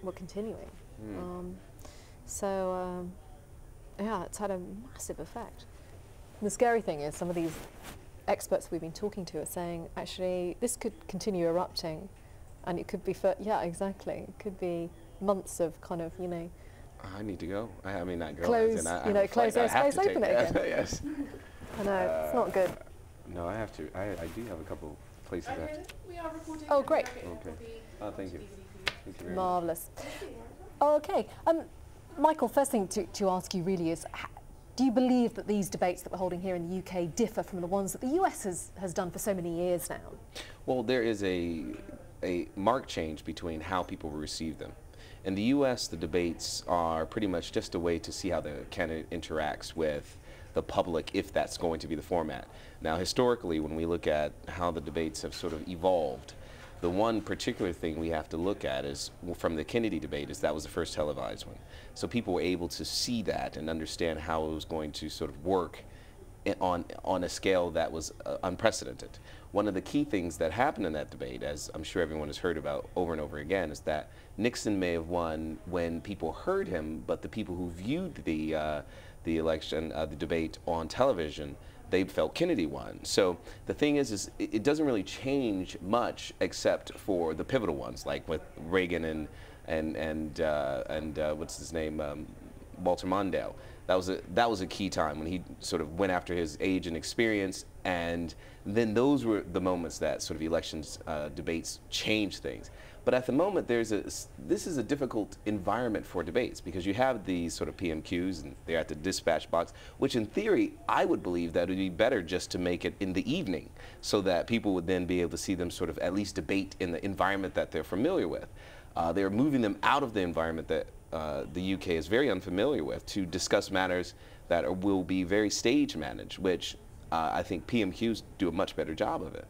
were continuing. So yeah, it's had a massive effect. The scary thing is some of these experts we've been talking to are saying, actually, this could continue erupting, and it could be for, yeah, exactly, it could be months of kind of, you know, I need to go. I mean, not go. close, you know, close airspace, open it again. Yes. I know, it's not good. No, I have to. I do have a couple places. We are recording. Oh, great. Okay. Oh, thank you. Thank you very much. Marvellous. Okay. Michael, first thing to ask you really is, do you believe that these debates that we're holding here in the UK differ from the ones that the US has done for so many years now? Well, there is a marked change between how people receive them. In the US, the debates are pretty much just a way to see how the candidate interacts with the public, if that's going to be the format. Now, historically, when we look at how the debates have sort of evolved, the one particular thing we have to look at is, from the Kennedy debate, is that was the first televised one. So people were able to see that and understand how it was going to sort of work on a scale that was unprecedented. One of the key things that happened in that debate, as I'm sure everyone has heard about over and over again, is that Nixon may have won when people heard him, but the people who viewed the election, the debate on television, they felt Kennedy won. So the thing is it doesn't really change much except for the pivotal ones, like with Reagan and what's his name, Walter Mondale. That was a key time when he sort of went after his age and experience, and then those were the moments that sort of elections debates changed things. But at the moment, this is a difficult environment for debates, because you have these sort of PMQs, and they're at the dispatch box, which in theory, I would believe that it would be better just to make it in the evening, so that people would then be able to see them sort of at least debate in the environment that they're familiar with. They're moving them out of the environment that the UK is very unfamiliar with to discuss matters that will be very stage managed, which I think PMQs do a much better job of it.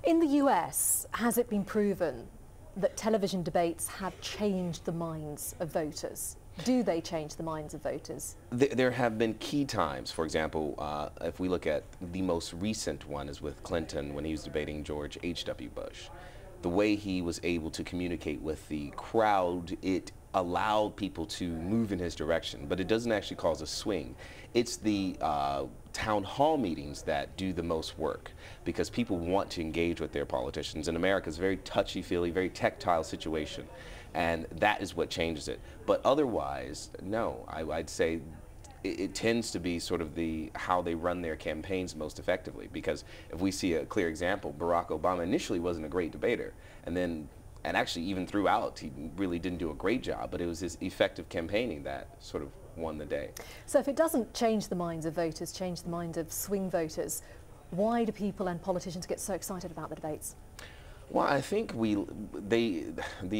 In the US, has it been proven that television debates have changed the minds of voters? Do they change the minds of voters? There have been key times. For example, if we look at the most recent one is with Clinton when he was debating George H.W. Bush. The way he was able to communicate with the crowd, it allowed people to move in his direction, but it doesn't actually cause a swing. It's the town hall meetings that do the most work, because people want to engage with their politicians. In America, it's a very touchy-feely, very tactile situation, and that is what changes it. But otherwise, no, I'd say it tends to be sort of how they run their campaigns most effectively, because if we see a clear example, Barack Obama initially wasn't a great debater, and actually even throughout he really didn't do a great job, but it was his effective campaigning that sort of won the day. So if it doesn't change the minds of voters, change the minds of swing voters, why do people and politicians get so excited about the debates? Well, I think the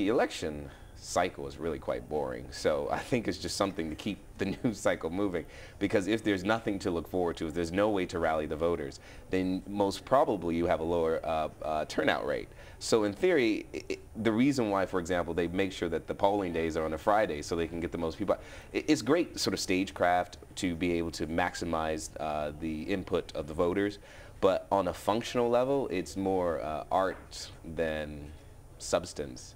election cycle is really quite boring. So I think it's just something to keep the news cycle moving, because if there's nothing to look forward to, if there's no way to rally the voters, then most probably you have a lower turnout rate. So in theory, the reason why, for example, they make sure that the polling days are on a Friday so they can get the most people, it's great sort of stagecraft to be able to maximize the input of the voters, but on a functional level, it's more art than substance.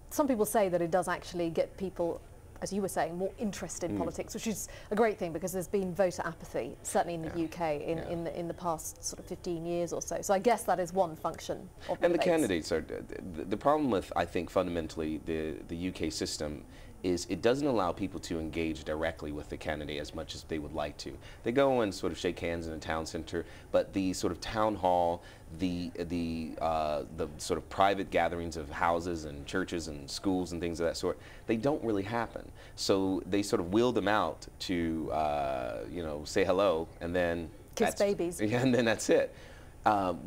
Some people say that it does actually get people, as you were saying, more interested in politics, which is a great thing, because there's been voter apathy, certainly in the UK, in the past sort of 15 years or so. So I guess that is one function of the debates. Candidates are, the problem with, I think, fundamentally the UK system is it doesn't allow people to engage directly with the candidate as much as they would like to. They go and sort of shake hands in a town center, but the sort of town hall, the sort of private gatherings of houses and churches and schools and things of that sort, they don't really happen. So they sort of wheel them out to, you know, say hello, and then kiss babies. Yeah, and then that's it.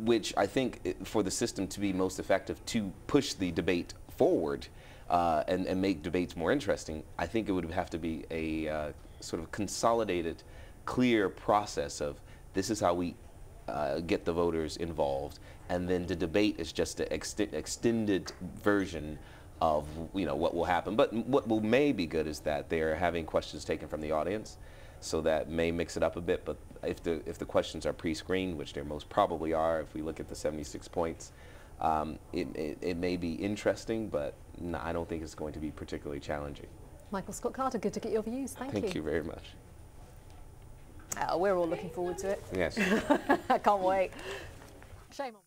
Which I think for the system to be most effective to push the debate forward and make debates more interesting, I think it would have to be a sort of consolidated, clear process of this is how we get the voters involved, and then the debate is just an extended version of, you know, what will happen. But what may be good is that they're having questions taken from the audience, so that may mix it up a bit. But if the questions are pre-screened, which they most probably are, if we look at the 76 points, it may be interesting, but I don't think it's going to be particularly challenging. Michael Scott Carter, good to get your views. Thank you. Thank you very much. We're all looking forward to it. Yes. I can't wait. Shame on.